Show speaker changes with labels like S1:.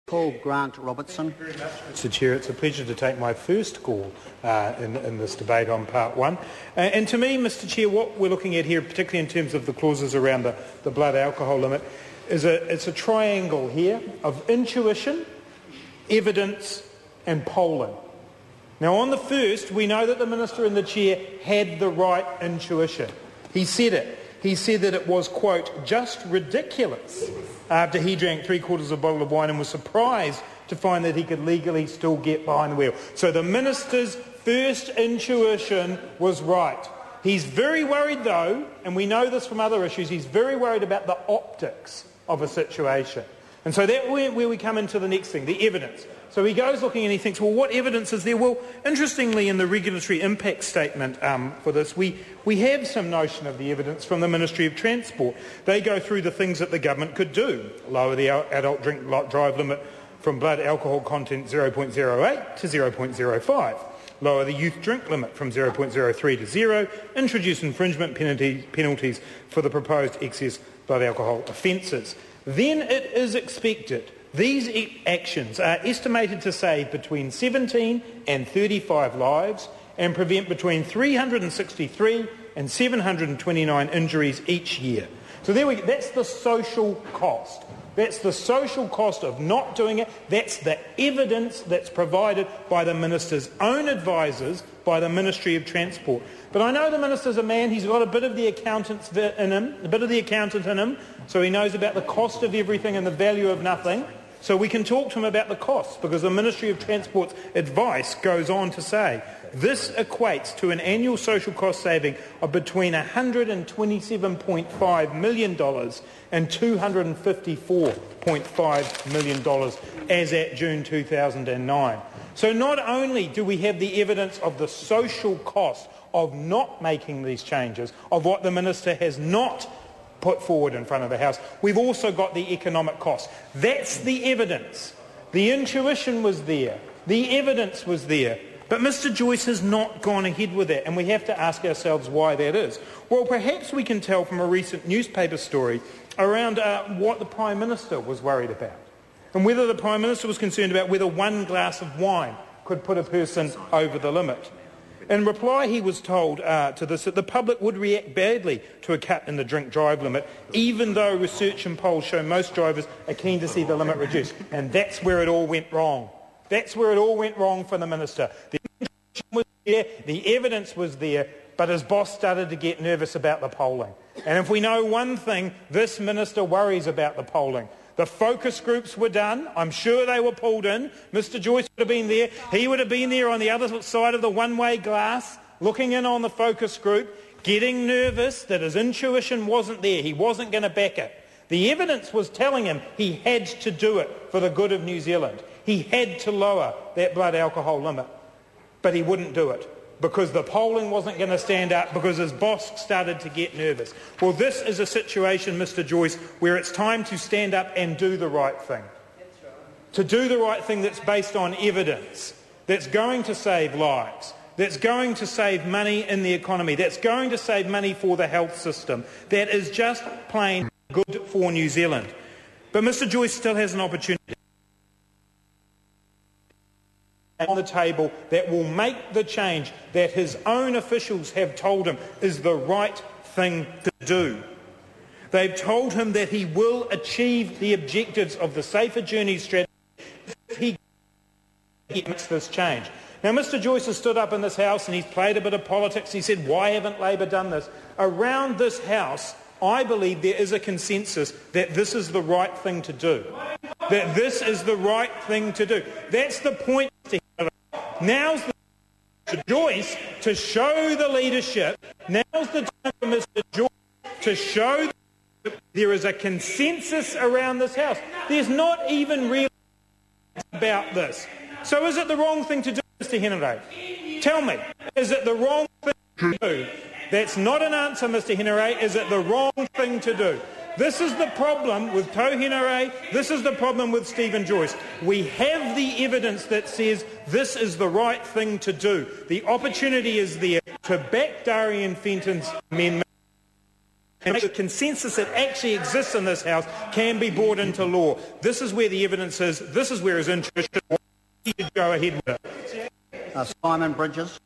S1: Paul Grant Robertson.
S2: Thank you very much, Mr Chair. It's a pleasure to take my first call in this debate on Part 1. And to me, Mr Chair, what we're looking at here, particularly in terms of the clauses around the blood alcohol limit, it's a triangle here of intuition, evidence and polling. Now, on the first, we know that the Minister and the Chair had the right intuition. He said it. He said that it was, quote, just ridiculous after he drank 3/4 of a bottle of wine and was surprised to find that he could legally still get behind the wheel. So the Minister's first intuition was right. He's very worried, though, and we know this from other issues, he's very worried about the optics of a situation. And so that's where we come into the next thing, the evidence. So he goes looking and he thinks, well, what evidence is there? Well, interestingly, in the regulatory impact statement for this, we have some notion of the evidence from the Ministry of Transport. They go through the things that the government could do. Lower the adult drink drive limit from blood alcohol content 0.08 to 0.05. Lower the youth drink limit from 0.03 to 0. Introduce infringement penalties for the proposed excess blood alcohol offences. Then it is expected these actions are estimated to save between 17 and 35 lives and prevent between 363 and 729 injuries each year. So that's the social cost. That's the social cost of not doing it. That's the evidence that's provided by the Minister's own advisers, by the Ministry of Transport. But I know the Minister's a man, he's got a bit of the accountant in him, so he knows about the cost of everything and the value of nothing. So we can talk to him about the costs, because the Ministry of Transport's advice goes on to say this equates to an annual social cost saving of between $127.5 million and $254.5 million as at June 2009. So not only do we have the evidence of the social cost of not making these changes, of what the Minister has not put forward in front of the House, we've also got the economic cost. That's the evidence. The intuition was there. The evidence was there. But Mr Joyce has not gone ahead with that, and we have to ask ourselves why that is. Well, perhaps we can tell from a recent newspaper story around what the Prime Minister was worried about, and whether the Prime Minister was concerned about whether one glass of wine could put a person over the limit. In reply, he was told to this that the public would react badly to a cut in the drink drive limit, even though research and polls show most drivers are keen to see the limit reduced. And that's where it all went wrong. That's where it all went wrong for the Minister. The intuition was there, the evidence was there, but his boss started to get nervous about the polling. And if we know one thing, this Minister worries about the polling. The focus groups were done. I'm sure they were pulled in. Mr Joyce would have been there. He would have been there on the other side of the one-way glass, looking in on the focus group, getting nervous that his intuition wasn't there. He wasn't going to back it. The evidence was telling him he had to do it for the good of New Zealand. He had to lower that blood alcohol limit. But he wouldn't do it, because the polling wasn't going to stand up, because his boss started to get nervous. Well, this is a situation, Mr Joyce, where it's time to stand up and do the right thing. That's right. To do the right thing that's based on evidence, that's going to save lives, that's going to save money in the economy, that's going to save money for the health system, that is just plain good for New Zealand. But Mr Joyce still has an opportunity on the table that will make the change that his own officials have told him is the right thing to do. They've told him that he will achieve the objectives of the Safer Journeys strategy if he makes this change. Now, Mr Joyce has stood up in this House and he's played a bit of politics. He said, why haven't Labor done this? Around this House, I believe there is a consensus that this is the right thing to do. That this is the right thing to do. That's the point. Now's the time for Joyce to show the leadership. Now's the time for Mr Joyce to show that there is a consensus around this House. There's not even real about this. So is it the wrong thing to do, Mr Henare? Tell me, is it the wrong thing to do? That's not an answer, Mr Henare. Is it the wrong thing to do? This is the problem with Tau Henare. This is the problem with Stephen Joyce. We have the evidence that says this is the right thing to do. The opportunity is there to back Darian Fenton's amendment and the consensus that actually exists in this House can be brought into law. This is where the evidence is. This is where his interest is. He should go ahead with it.
S1: Simon Bridges.